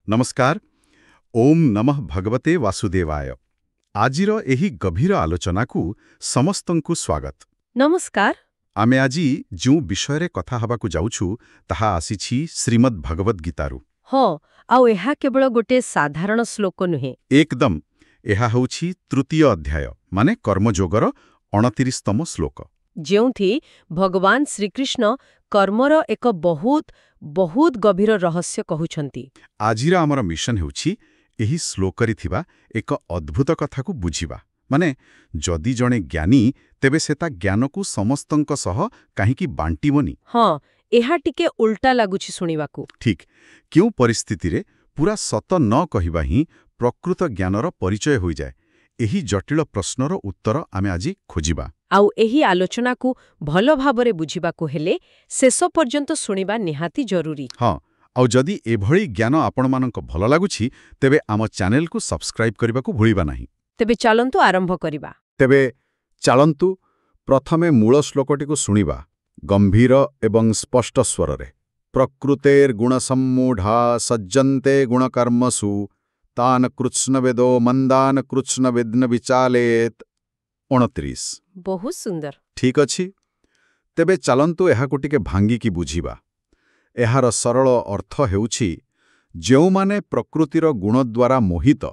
नमस्कार। ओम नमः भगवते वासुदेवाय। आजिर एही गभीर आलोचनाकू समस्तंकु स्वागत। नमस्कार। आमे आजी जो विषय कथा हबाकू जाउछु ताहा आसीछि श्रीमद् भगवद गीतारू। हाँ, आउ एहा केवल गोटे साधारण श्लोक नुहे। एकदम एहा होछि तृतीय अध्याय माने कर्मयोगर 29तम श्लोक। ଯେଉଁଠି ଭଗବାନ ଶ୍ରୀକୃଷ୍ଣ କର୍ମର ଏକ ବହୁତ ଗଭୀର ରହସ୍ୟ କହୁଛନ୍ତି। ଆଜିର ଆମର ମିଶନ ହେଉଛି ଏହି ଶ୍ଲୋକରେ ଥିବା ଏକ ଅଦ୍ଭୁତ କଥାକୁ ବୁଝିବା। ମାନେ ଯଦି ଜଣେ ଜ୍ଞାନୀ ତେବେ ସେ ତା ଜ୍ଞାନକୁ ସମସ୍ତଙ୍କ ସହ କାହିଁକି ବାଣ୍ଟିବନି? ହଁ, ଏହା ଟିକେ ଉଲ୍ଟା ଲାଗୁଛି ଶୁଣିବାକୁ। ଠିକ୍ କେଉଁ ପରିସ୍ଥିତିରେ ପୁରା ସତ ନ କହିବା ହିଁ ପ୍ରକୃତ ଜ୍ଞାନର ପରିଚୟ ହୋଇଯାଏ? ଏହି ଜଟିଳ ପ୍ରଶ୍ନର ଉତ୍ତର ଆମେ ଆଜି ଖୋଜିବା। ଆଉ ଏହି ଆଲୋଚନାକୁ ଭଲ ଭାବରେ ବୁଝିବାକୁ ହେଲେ ଶେଷ ପର୍ଯ୍ୟନ୍ତ ଶୁଣିବା ନିହାତି ଜରୁରୀ। ହଁ, ଆଉ ଯଦି ଏଭଳି ଜ୍ଞାନ ଆପଣମାନଙ୍କ ଭଲ ଲାଗୁଛି ତେବେ ଆମ ଚ୍ୟାନେଲକୁ ସବସ୍କ୍ରାଇବ୍ କରିବାକୁ ଭୁଲିବା ନାହିଁ। ତେବେ ଚାଲନ୍ତୁ ଆରମ୍ଭ କରିବା। ତେବେ ଚାଲନ୍ତୁ ପ୍ରଥମେ ମୂଳ ଶ୍ଲୋକଟିକୁ ଶୁଣିବା ଗମ୍ଭୀର ଏବଂ ସ୍ପଷ୍ଟ ସ୍ୱରରେ। ପ୍ରକୃତେର୍ଗୁଣସମ୍ମୂଢ଼ା ସଜ୍ଜନ୍ତେ ଗୁଣକର୍ମସୁ ତାନ୍ କୃତ୍ସ୍ନବେଦୋ ମନ୍ଦାନ୍ କୃତ୍ସ୍ନବିଦ୍ନ ବିଚାଲେତ୍। 29। ବହୁତ ସୁନ୍ଦର। ଠିକ୍ ଅଛି, ତେବେ ଚାଲନ୍ତୁ ଏହାକୁ ଟିକେ ଭାଙ୍ଗିକି ବୁଝିବା। ଏହାର ସରଳ ଅର୍ଥ ହେଉଛି ଯେଉଁମାନେ ପ୍ରକୃତିର ଗୁଣ ଦ୍ୱାରା ମୋହିତ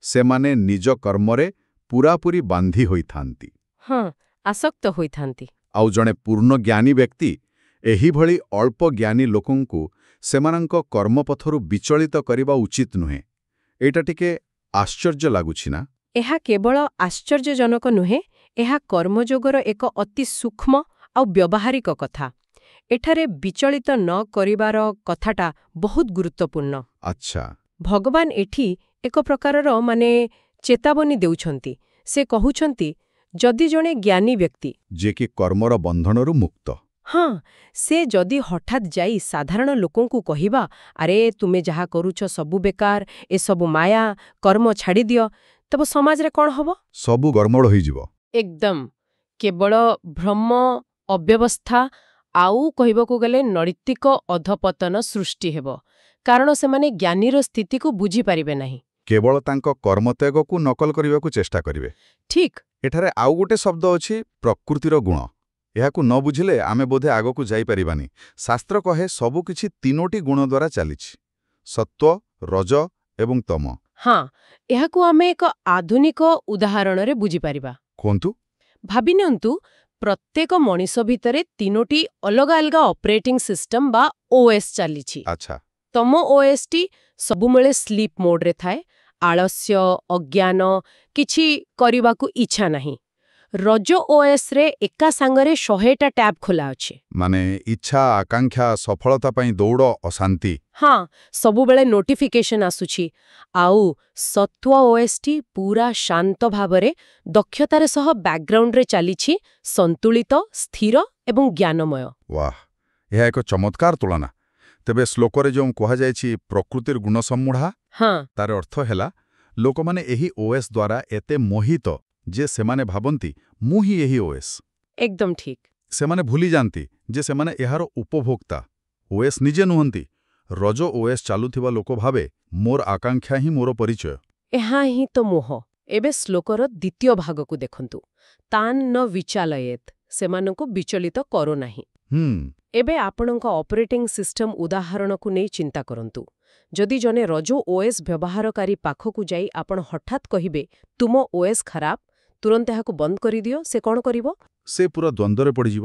ସେମାନେ ନିଜ କର୍ମରେ ପୂରାପୂରି ବାନ୍ଧି ହୋଇଥାନ୍ତି। ହଁ, ଆସକ୍ତ ହୋଇଥାନ୍ତି। ଆଉ ଜଣେ ପୂର୍ଣ୍ଣ ଜ୍ଞାନୀ ବ୍ୟକ୍ତି ଏହିଭଳି ଅଳ୍ପ ଜ୍ଞାନୀ ଲୋକଙ୍କୁ ସେମାନଙ୍କ କର୍ମପଥରୁ ବିଚଳିତ କରିବା ଉଚିତ ନୁହେଁ। ଏଇଟା ଟିକେ ଆଶ୍ଚର୍ଯ୍ୟ ଲାଗୁଛି ନା? ଏହା କେବଳ ଆଶ୍ଚର୍ଯ୍ୟଜନକ ନୁହେଁ, ଏହା କର୍ମଯୋଗର ଏକ ଅତି ସୂକ୍ଷ୍ମ ଆଉ ବ୍ୟବହାରିକ କଥା। ଏଠାରେ ବିଚଳିତ ନ କରିବାର କଥାଟା ବହୁତ ଗୁରୁତ୍ୱପୂର୍ଣ୍ଣ। ଆଚ୍ଛା। ଭଗବାନ ଏଠି ଏକ ପ୍ରକାରର ଚେତାବନୀ ଦେଉଛନ୍ତି। ସେ କହୁଛନ୍ତି ଯଦି ଜଣେ ଜ୍ଞାନୀ ବ୍ୟକ୍ତି ଯେ କି କର୍ମର ବନ୍ଧନରୁ ମୁକ୍ତ, ହଁ, ସେ ଯଦି ହଠାତ୍ ଯାଇ ସାଧାରଣ ଲୋକଙ୍କୁ କହିବା ଆରେ ତୁମେ ଯାହା କରୁଛ ସବୁ ବେକାର, ଏସବୁ ମାୟା, କର୍ମ ଛାଡ଼ିଦିଅ, ତେବେ ସମାଜରେ କ'ଣ ହବ? ସବୁ ଗଡ଼ମଡ଼ ହୋଇଯିବ। ଏକଦମ କେବଳ ଭ୍ରମ, ଅବ୍ୟବସ୍ଥା ଆଉ କହିବାକୁ ଗଲେ ନୈତିକ ଅଧପତନ ସୃଷ୍ଟି ହେବ। କାରଣ ସେମାନେ ଜ୍ଞାନୀର ସ୍ଥିତିକୁ ବୁଝିପାରିବେ ନାହିଁ। କେବଳ ତାଙ୍କ କର୍ମତ୍ୟାଗକୁ ନକଲ କରିବାକୁ ଚେଷ୍ଟା କରିବେ। ଠିକ୍। ଏଠାରେ ଆଉ ଗୋଟେ ଶବ୍ଦ ଅଛି ପ୍ରକୃତିର ଗୁଣ। ଏହାକୁ ନ ବୁଝିଲେ ଆମେ ବୋଧେ ଆଗକୁ ଯାଇପାରିବାନି। ଶାସ୍ତ୍ର କହେ ସବୁକିଛି 3ଟି ଗୁଣ ଦ୍ୱାରା ଚାଲିଛି, ସତ୍ତ୍ୱ, ରଜ ଏବଂ ତମ। ହଁ, ଏହାକୁ ଆମେ ଏକ ଆଧୁନିକ ଉଦାହରଣରେ ବୁଝିପାରିବା। କୁହନ୍ତୁ। ଭାବିନିଅନ୍ତୁ ପ୍ରତ୍ୟେକ ମଣିଷ ଭିତରେ 3ଟି ଅଲଗା ଅଲଗା ଅପରେଟିଂ ସିଷ୍ଟମ ବା ଓଏସ୍ ଚାଲିଛି। ଆଚ୍ଛା। ତମ ଓଏସ୍ଟି ସବୁବେଳେ ସ୍ଲିପ୍ ମୋଡ୍ରେ ଥାଏ, ଆଳସ୍ୟ, ଅଜ୍ଞାନ, କିଛି କରିବାକୁ ଇଚ୍ଛା ନାହିଁ। ରଜ ଓଏସ୍ରେ ଏକା ସାଙ୍ଗରେ 100ଟା ଟ୍ୟାବ୍ ଖୋଲା ଅଛି। ମାନେ ଇଚ୍ଛା, ଆକାଂକ୍ଷା, ସଫଳତା ପାଇଁ ଦୌଡ଼, ଅଶାନ୍ତି। ହଁ, ସବୁବେଳେ ନୋଟିଫିକେସନ୍ ଆସୁଛି। ଆଉ ସତ୍ତ୍ୱ ଓଏସ୍ଟି ପୁରା ଶାନ୍ତ ଭାବରେ ଦକ୍ଷତାର ସହ ବ୍ୟାକ୍ଗ୍ରାଉଣ୍ଡରେ ଚାଲିଛି, ସନ୍ତୁଳିତ, ସ୍ଥିର ଏବଂ ଜ୍ଞାନମୟ। ୱାହ, ଏହା ଏକ ଚମତ୍କାର ତୁଳନା। ତେବେ ଶ୍ଲୋକରେ ଯେଉଁ କୁହାଯାଇଛି ପ୍ରକୃତିର ଗୁଣ ସମ୍ମୂଢ଼ା, ହଁ, ତାର ଅର୍ଥ ହେଲା ଲୋକମାନେ ଏହି ଓଏସ୍ ଦ୍ୱାରା ଏତେ ମୋହିତ ଯେ ସେମାନେ ଭାବନ୍ତି ମୁଁ ହିଁ ଏହି ଓଏସ୍। ଏକଦମ ଠିକ୍। ସେମାନେ ଭୁଲିଯାନ୍ତି ଯେ ସେମାନେ ଏହାର ଉପଭୋକ୍ତା। ଓଏସ୍ ନିଜେ ନୁହନ୍ତି। ରଜ ଓଏସ୍ ଚାଲୁଥିବା ଲୋକ ଭାବେ ମୋର ଆକାଂକ୍ଷା ହିଁ ମୋର ପରିଚୟ। ଏହା ହିଁ ତ ମୋହ। ଏବେ ଶ୍ଲୋକର ଦ୍ୱିତୀୟ ଭାଗକୁ ଦେଖନ୍ତୁ। ତାନ୍ ନ ବିଚାଲୟେତ୍, ସେମାନଙ୍କୁ ବିଚଳିତ କରୁ ନାହିଁ। ଏବେ ଆପଣଙ୍କ ଅପରେଟିଂ ସିଷ୍ଟମ ଉଦାହରଣକୁ ନେଇ ଚିନ୍ତା କରନ୍ତୁ। ଯଦି ଜଣେ ରଜ ଓଏସ୍ ବ୍ୟବହାରକାରୀ ପାଖକୁ ଯାଇ ଆପଣ ହଠାତ୍ କହିବେ ତୁମ ଓଏସ୍ ଖରାପ, ତୁରନ୍ତ ଏହାକୁ ବନ୍ଦ କରିଦିଅ, ସେ କ'ଣ କରିବ? ସେ ପୁରା ଦ୍ୱନ୍ଦ୍ୱରେ ପଡ଼ିଯିବ।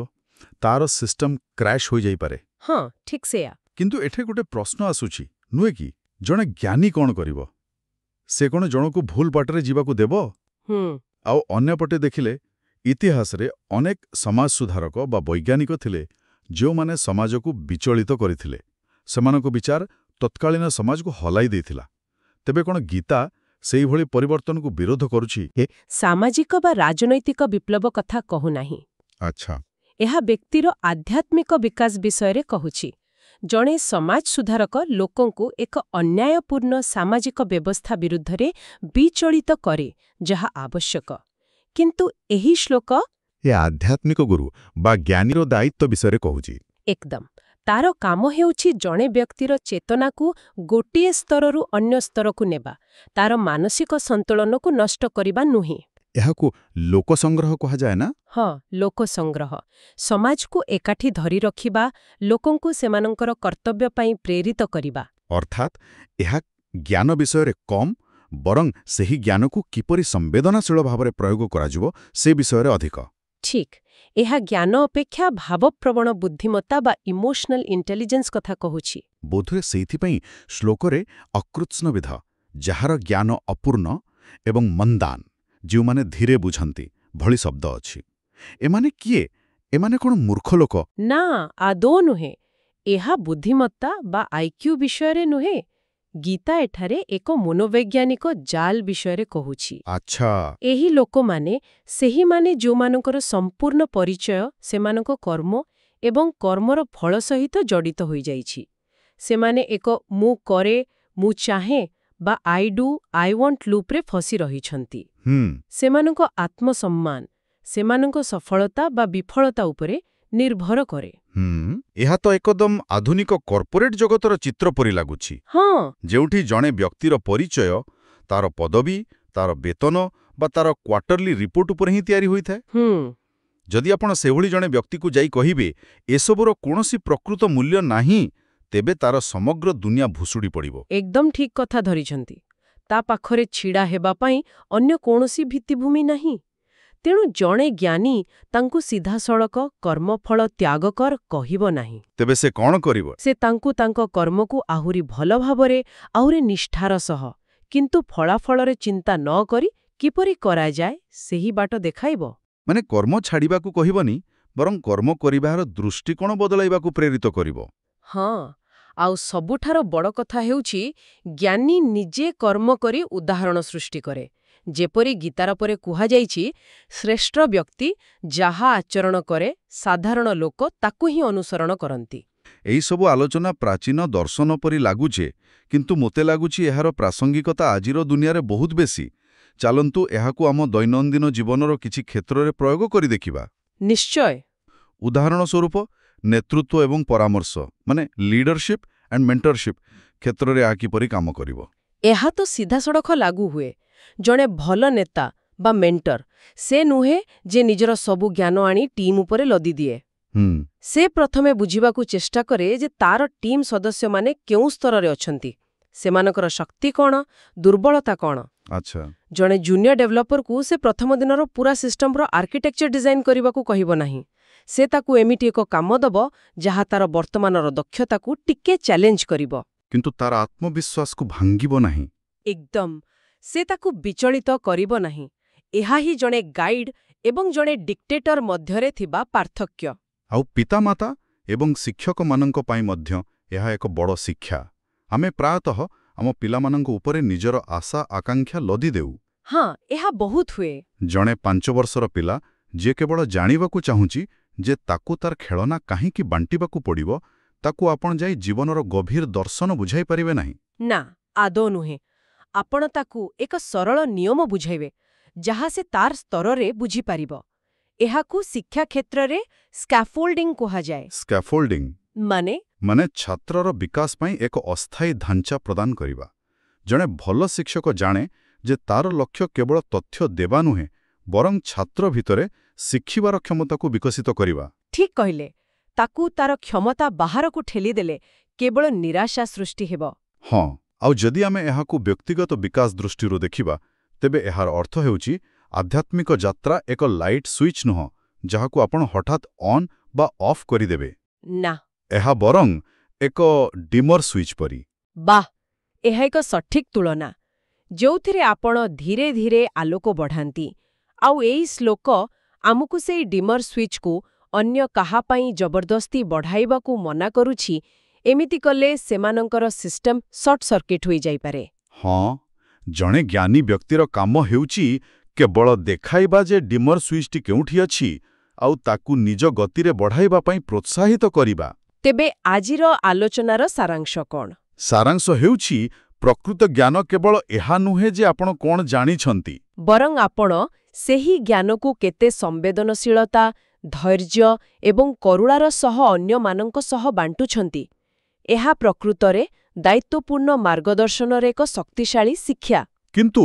ତାର ସିଷ୍ଟମ କ୍ରାଶ୍ ହୋଇଯାଇପାରେ। ହଁ, ଠିକ୍ ସେୟା। କିନ୍ତୁ ଏଠି ଗୋଟେ ପ୍ରଶ୍ନ ଆସୁଛି, ନୁହେଁ କି? ଜଣେ ଜ୍ଞାନୀ କ'ଣ କରିବ? ସେ କ'ଣ ଜଣକୁ ଭୁଲ ବାଟରେ ଯିବାକୁ ଦେବ? ଆଉ ଅନ୍ୟପଟେ ଦେଖିଲେ ଇତିହାସରେ ଅନେକ ସମାଜ ସୁଧାରକ ବା ବୈଜ୍ଞାନିକ ଥିଲେ ଯେଉଁମାନେ ସମାଜକୁ ବିଚଳିତ କରିଥିଲେ। ସେମାନଙ୍କ ବିଚାର ତତ୍କାଳୀନ ସମାଜକୁ ହଲାଇ ଦେଇଥିଲା। ତେବେ କ'ଣ ଗୀତା ସେଇଭଳି ପରିବର୍ତ୍ତନକୁ ବିରୋଧ କରୁଛି? ସାମାଜିକ ବା ରାଜନୈତିକ ବିପ୍ଳବ କଥା କହୁନାହିଁ। ଆଚ୍ଛା। ଏହା ବ୍ୟକ୍ତିର ଆଧ୍ୟାତ୍ମିକ ବିକାଶ ବିଷୟରେ କହୁଛି। ଜଣେ ସମାଜ ସୁଧାରକ ଲୋକଙ୍କୁ ଏକ ଅନ୍ୟାୟପୂର୍ଣ୍ଣ ସାମାଜିକ ବ୍ୟବସ୍ଥା ବିରୁଦ୍ଧରେ ବିଚଳିତ କରେ, ଯାହା ଆବଶ୍ୟକ। କିନ୍ତୁ ଏହି ଶ୍ଲୋକ ଏ ଆଧ୍ୟାତ୍ମିକ ଗୁରୁ ବା ଜ୍ଞାନୀର ଦାୟିତ୍ୱ ବିଷୟରେ କହୁଛି। ଏକଦମ ତାର କାମ ହେଉଛି ଜଣେ ବ୍ୟକ୍ତିର ଚେତନାକୁ ଗୋଟିଏ ସ୍ତରରୁ ଅନ୍ୟ ସ୍ତରକୁ ନେବା, ତାର ମାନସିକ ସନ୍ତୁଳନକୁ ନଷ୍ଟ କରିବା ନୁହେଁ। ଏହାକୁ ଲୋକସଂଗ୍ରହ କୁହାଯାଏ ନା? ହଁ, ଲୋକସଂଗ୍ରହ। ସମାଜକୁ ଏକାଠି ଧରି ରଖିବା, ଲୋକଙ୍କୁ ସେମାନଙ୍କର କର୍ତ୍ତବ୍ୟ ପାଇଁ ପ୍ରେରିତ କରିବା। ଅର୍ଥାତ୍ ଏହା ଜ୍ଞାନ ବିଷୟରେ କମ୍, ବରଂ ସେହି ଜ୍ଞାନକୁ କିପରି ସମ୍ବେଦନଶୀଳ ଭାବରେ ପ୍ରୟୋଗ କରାଯିବ ସେ ବିଷୟରେ ଅଧିକ। ଠିକ୍। ଏହା ଜ୍ଞାନ ଅପେକ୍ଷା ଭାବପ୍ରବଣ ବୁଦ୍ଧିମତ୍ତା ବା ଇମୋସନାଲ ଇଣ୍ଟେଲିଜେନ୍ସ କଥା କହୁଛି। ବୋଧହୁଏ ସେଇଥିପାଇଁ ଶ୍ଲୋକରେ ଅକୃତ୍ସ୍ନବିଧ, ଯାହାର ଜ୍ଞାନ ଅପୂର୍ଣ୍ଣ, ଏବଂ ମନ୍ଦାନ, ଯେଉଁମାନେ ଧୀରେ ବୁଝନ୍ତି ଭଳି ଶବ୍ଦ ଅଛି। ଏମାନେ କିଏ? ଏମାନେ କ'ଣ ମୂର୍ଖ ଲୋକ? ନା, ଆଦୌ ନୁହେଁ। ଏହା ବୁଦ୍ଧିମତ୍ତା ବା ଆଇକ୍ୟୁ ବିଷୟରେ ନୁହେଁ। ଗୀତା ଏଠାରେ ଏକ ମନୋବୈଜ୍ଞାନିକ ଜାଲ ବିଷୟରେ କହୁଛି। ଆଚ୍ଛା। ଏହି ଲୋକମାନେ ସେହିମାନେ ଯେଉଁମାନଙ୍କର ସମ୍ପୂର୍ଣ୍ଣ ପରିଚୟ ସେମାନଙ୍କ କର୍ମ ଏବଂ କର୍ମର ଫଳ ସହିତ ଜଡ଼ିତ ହୋଇଯାଇଛି। ସେମାନେ ଏକ ମୁଁ କରେ, ମୁଁ ଚାହେଁ ବା ଆଇ ଡୁ, ଆଇ ୱାଣ୍ଟ ଲୁପ୍ରେ ଫସି ରହିଛନ୍ତି। ସେମାନଙ୍କ ଆତ୍ମସମ୍ମାନ ସେମାନଙ୍କ ସଫଳତା ବା ବିଫଳତା ଉପରେ ନିର୍ଭର କରେ। ଏହା ତ ଏକଦମ ଆଧୁନିକ କର୍ପୋରେଟ ଜଗତର ଚିତ୍ର ପରି ଲାଗୁଛି। ହଁ, ଯେଉଁଠି ଜଣେ ବ୍ୟକ୍ତିର ପରିଚୟ ତାର ପଦବୀ, ତାର ବେତନ ବା ତାର କ୍ୱାର୍ଟରଲି ରିପୋର୍ଟ ଉପରେ ହିଁ ତିଆରି ହୋଇଥାଏ। ଯଦି ଆପଣ ସେଭଳି ଜଣେ ବ୍ୟକ୍ତିକୁ ଯାଇ କହିବେ ଏସବୁର କୌଣସି ପ୍ରକୃତ ମୂଲ୍ୟ ନାହିଁ, ତେବେ ତାର ସମଗ୍ର ଦୁନିଆ ଭୁଷୁଡ଼ି ପଡ଼ିବ। ଏକଦମ ଠିକ୍ କଥା ଧରିଛନ୍ତି। ତା ପାଖରେ ଛିଡ଼ା ହେବା ପାଇଁ ଅନ୍ୟ କୌଣସି ଭିତ୍ତିଭୂମି ନାହିଁ। ତେଣୁ ଜଣେ ଜ୍ଞାନୀ ତାଙ୍କୁ ସିଧାସଳଖ କର୍ମଫଳ ତ୍ୟାଗ କର କହିବ ନାହିଁ। ତେବେ ସେ କ'ଣ କରିବ? ସେ ତାଙ୍କୁ ତାଙ୍କ କର୍ମକୁ ଆହୁରି ଭଲ ଭାବରେ, ଆହୁରି ନିଷ୍ଠାର ସହ, କିନ୍ତୁ ଫଳାଫଳରେ ଚିନ୍ତା ନ କରି କିପରି କରାଯାଏ ସେହି ବାଟ ଦେଖାଇବ। ମାନେ କର୍ମ ଛାଡ଼ିବାକୁ କହିବନି, ବରଂ କର୍ମ କରିବାର ଦୃଷ୍ଟିକୋଣ ବଦଳାଇବାକୁ ପ୍ରେରିତ କରିବ। ହଁ, ଆଉ ସବୁଠାରୁ ବଡ଼ କଥା ହେଉଛି ଜ୍ଞାନୀ ନିଜେ କର୍ମ କରି ଉଦାହରଣ ସୃଷ୍ଟି କରେ। ଯେପରି ଗୀତାର ପରେ କୁହାଯାଇଛି, ଶ୍ରେଷ୍ଠ ବ୍ୟକ୍ତି ଯାହା ଆଚରଣ କରେ ସାଧାରଣ ଲୋକ ତାକୁ ହିଁ ଅନୁସରଣ କରନ୍ତି। ଏହିସବୁ ଆଲୋଚନା ପ୍ରାଚୀନ ଦର୍ଶନ ପରି ଲାଗୁଛେ, କିନ୍ତୁ ମୋତେ ଲାଗୁଛି ଏହାର ପ୍ରାସଙ୍ଗିକତା ଆଜିର ଦୁନିଆରେ ବହୁତ ବେଶୀ। ଚାଲନ୍ତୁ ଏହାକୁ ଆମ ଦୈନନ୍ଦିନ ଜୀବନର କିଛି କ୍ଷେତ୍ରରେ ପ୍ରୟୋଗ କରି ଦେଖିବା। ନିଶ୍ଚୟ। ଉଦାହରଣ ସ୍ୱରୂପ ନେତୃତ୍ୱ ଏବଂ ପରାମର୍ଶ, ମାନେ ଲିଡରସିପ୍ ଆଣ୍ଡ ମେଣ୍ଟରସିପ୍ କ୍ଷେତ୍ରରେ ଏହା କିପରି କାମ କରିବ? ଏହା ତ ସିଧାସଳଖ ଲାଗୁ ହୁଏ। ଜଣେ ଭଲ ନେତା ବା ମେଣ୍ଟର ସେ ନୁହେଁ ଯେ ନିଜର ସବୁ ଜ୍ଞାନ ଆଣି ଟିମ୍ ଉପରେ ଲଦି ଦିଏ। ସେ ପ୍ରଥମେ ବୁଝିବାକୁ ଚେଷ୍ଟା କରେ ଯେ ତାର ଟିମ୍ ସଦସ୍ୟମାନେ କେଉଁ ସ୍ତରରେ ଅଛନ୍ତି, ସେମାନଙ୍କର ଶକ୍ତି କ'ଣ, ଦୁର୍ବଳତା କ'ଣ। ଆଚ୍ଛା। ଜଣେ ଜୁନିୟର ଡେଭଲପରକୁ ସେ ପ୍ରଥମ ଦିନର ପୁରା ସିଷ୍ଟମର ଆର୍କିଟେକ୍ଚର ଡିଜାଇନ୍ କରିବାକୁ କହିବ ନାହିଁ। ସେ ତାକୁ ଏମିତି ଏକ କାମ ଦେବ ଯାହା ତାର ବର୍ତ୍ତମାନର ଦକ୍ଷତାକୁ ଟିକେ ଚ୍ୟାଲେଞ୍ଜ କରିବ। କିନ୍ତୁ ତାର ଆତ୍ମବିଶ୍ୱାସକୁ ଭାଙ୍ଗିବ ନାହିଁ। ଏକଦମ। ସେ ତାକୁ ବିଚଳିତ କରିବ ନାହିଁ। ଏହା ହିଁ ଜଣେ ଗାଇଡ୍ ଏବଂ ଜଣେ ଡିକ୍ଟେଟର ମଧ୍ୟରେ ଥିବା ପାର୍ଥକ୍ୟ। ଆଉ ପିତାମାତା ଏବଂ ଶିକ୍ଷକମାନଙ୍କ ପାଇଁ ମଧ୍ୟ ଏହା ଏକ ବଡ଼ ଶିକ୍ଷା। ଆମେ ପ୍ରାୟତଃ ଆମ ପିଲାମାନଙ୍କ ଉପରେ ନିଜର ଆଶା ଆକାଂକ୍ଷା ଲଦି ଦେଉ। ହଁ, ଏହା ବହୁତ ହୁଏ। ଜଣେ 5 ବର୍ଷର ପିଲା ଯିଏ କେବଳ ଜାଣିବାକୁ ଚାହୁଁଛି ଯେ ତାକୁ ତାର ଖେଳନା କାହିଁକି ବାଣ୍ଟିବାକୁ ପଡ଼ିବ, ତାକୁ ଆପଣ ଯାଇ ଜୀବନର ଗଭୀର ଦର୍ଶନ ବୁଝାଇ ପାରିବେ ନାହିଁ। ନା, ଆଦୌ ନୁହେଁ। ଆପଣ ତାକୁ ଏକ ସରଳ ନିୟମ ବୁଝାଇବେ, ଯାହା ସେ ତାର ସ୍ତରରେ ବୁଝିପାରିବ। ଏହାକୁ ଶିକ୍ଷା କ୍ଷେତ୍ରରେ ସ୍କାଫୋଲ୍ଡିଂ କୁହାଯାଏ। ସ୍କାଫୋଲ୍ଡିଂ ମାନେ ଛାତ୍ରର ବିକାଶ ପାଇଁ ଏକ ଅସ୍ଥାୟୀ ଢାଞ୍ଚା ପ୍ରଦାନ କରିବା। ଜଣେ ଭଲ ଶିକ୍ଷକ ଜାଣେ ଯେ ତାର ଲକ୍ଷ୍ୟ କେବଳ ତଥ୍ୟ ଦେବା ନୁହେଁ, ବରଂ ଛାତ୍ର ଭିତରେ ଶିଖିବାର କ୍ଷମତାକୁ ବିକଶିତ କରିବା। ଠିକ୍ କହିଲେ। ତାକୁ ତାର କ୍ଷମତା ବାହାରକୁ ଠେଲିଦେଲେ କେବଳ ନିରାଶା ସୃଷ୍ଟି ହେବ। ହଁ, ଆଉ ଯଦି ଆମେ ଏହାକୁ ବ୍ୟକ୍ତିଗତ ବିକାଶ ଦୃଷ୍ଟିରୁ ଦେଖିବା, ତେବେ ଏହାର ଅର୍ଥ ହେଉଛି ଆଧ୍ୟାତ୍ମିକ ଯାତ୍ରା ଏକ ଲାଇଟ୍ ସୁଇଚ୍ ନୁହଁ, ଯାହାକୁ ଆପଣ ହଠାତ୍ ଅନ୍ ବା ଅଫ୍ କରିଦେବେ। ନା, ଏହା ବରଂ ଏକ ଡିମର ସୁଇଚ୍ ପରି। ବାଃ, ଏହା ଏକ ସଠିକ୍ ତୁଳନା, ଯେଉଁଥିରେ ଆପଣ ଧୀରେ ଧୀରେ ଆଲୋକ ବଢ଼ାନ୍ତି। ଆଉ ଏଇ ଶ୍ଲୋକ ଆମକୁ ସେଇ ଡିମର ସୁଇଚ୍କୁ ଅନ୍ୟ କାହା ପାଇଁ ଜବରଦସ୍ତି ବଢ଼ାଇବାକୁ ମନା କରୁଛି। ଏମିତି କଲେ ସେମାନଙ୍କର ସିଷ୍ଟମ ସର୍ଟ ସର୍କିଟ ହୋଇଯାଇପାରେ। ହଁ, ଜଣେ ଜ୍ଞାନୀ ବ୍ୟକ୍ତିର କାମ ହେଉଛି କେବଳ ଦେଖାଇବା ଯେ ଡିମର ସୁଇଚ୍ଟି କେଉଁଠି ଅଛି, ଆଉ ତାକୁ ନିଜ ଗତିରେ ବଢ଼ାଇବା ପାଇଁ ପ୍ରୋତ୍ସାହିତ କରିବା। ତେବେ ଆଜିର ଆଲୋଚନାର ସାରାଂଶ କ'ଣ? ସାରାଂଶ ହେଉଛି ପ୍ରକୃତ ଜ୍ଞାନ କେବଳ ଏହା ନୁହେଁ ଯେ ଆପଣ କ'ଣ ଜାଣିଛନ୍ତି, ବରଂ ଆପଣ ସେହି ଜ୍ଞାନକୁ କେତେ ସମ୍ବେଦନଶୀଳତା, ଧୈର୍ଯ୍ୟ ଏବଂ କରୁଣାର ସହ ଅନ୍ୟମାନଙ୍କ ସହ ବାଣ୍ଟୁଛନ୍ତି, ଏହା ପ୍ରକୃତରେ ଦାୟିତ୍ୱପୂର୍ଣ୍ଣ ମାର୍ଗଦର୍ଶନର ଏକ ଶକ୍ତିଶାଳୀ ଶିକ୍ଷା। କିନ୍ତୁ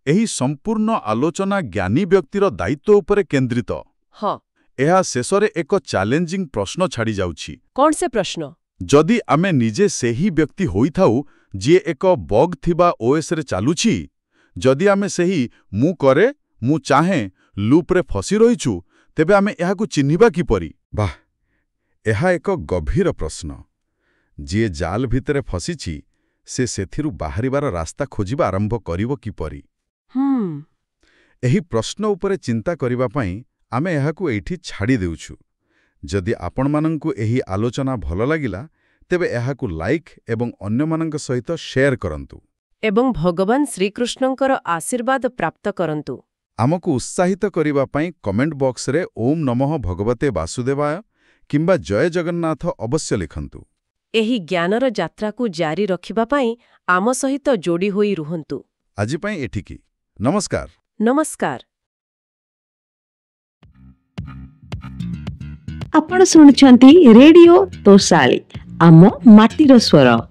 ଏହି ସମ୍ପୂର୍ଣ୍ଣ ଆଲୋଚନା ଜ୍ଞାନୀ ବ୍ୟକ୍ତିର ଦାୟିତ୍ୱ ଉପରେ କେନ୍ଦ୍ରିତ। ହଁ। ଏହା ଶେଷରେ ଏକ ଚ୍ୟାଲେଞ୍ଜିଂ ପ୍ରଶ୍ନ ଛାଡ଼ିଯାଉଛି। କ'ଣ ସେ ପ୍ରଶ୍ନ? ଯଦି ଆମେ ନିଜେ ସେହି ବ୍ୟକ୍ତି ହୋଇଥାଉ ଯିଏ ଏକ ବଗ୍ ଥିବା ଓଏସ୍ରେ ଚାଲୁଛି, ଯଦି ଆମେ ସେହି ମୁଁ କରେ, ମୁଁ ଚାହେଁ ଲୁପ୍ରେ ଫସି ରହିଛୁ, ତେବେ ଆମେ ଏହାକୁ ଚିହ୍ନିବା କିପରି? ବାଃ, ଏହା ଏକ ଗଭୀର ପ୍ରଶ୍ନ। ଯିଏ ଜାଲ ଭିତରେ ଫସିଛି, ସେ ସେଥିରୁ ବାହାରିବାର ରାସ୍ତା ଖୋଜିବା ଆରମ୍ଭ କରିବ କିପରି? ଏହି ପ୍ରଶ୍ନ ଉପରେ ଚିନ୍ତା କରିବା ପାଇଁ ଆମେ ଏହାକୁ ଏଇଠି ଛାଡ଼ି ଦେଉଛୁ। ଯଦି ଆପଣମାନଙ୍କୁ ଏହି ଆଲୋଚନା ଭଲ ଲାଗିଲା, ତେବେ ଏହାକୁ ଲାଇକ୍ ଏବଂ ଅନ୍ୟମାନଙ୍କ ସହିତ ସେୟାର କରନ୍ତୁ। ଏବଂ ଭଗବାନ ଶ୍ରୀକୃଷ୍ଣଙ୍କର ଆଶୀର୍ବାଦ ପ୍ରାପ୍ତ କରନ୍ତୁ। ଆମକୁ ଉତ୍ସାହିତ କରିବା ପାଇଁ କମେଣ୍ଟ ବକ୍ସରେ ଓମ୍ ନମଃ ଭଗବତେ ବାସୁଦେବାୟ କିମ୍ବା ଜୟ ଜଗନ୍ନାଥ ଅବଶ୍ୟ ଲେଖନ୍ତୁ। ଏହି ଜ୍ଞାନର ଯାତ୍ରାକୁ ଜାରି ରଖିବା ପାଇଁ ଆମ ସହିତ ଯୋଡ଼ି ହୋଇ ରୁହନ୍ତୁ। ଆଜି ପାଇଁ ଏଠିକି। ନମସ୍କାର। ନମସ୍କାର। ଆପଣ ଶୁଣୁଛନ୍ତି ରେଡିଓ ତୋଷାଳୀ, ଆମ ମାଟିର ସ୍ୱର।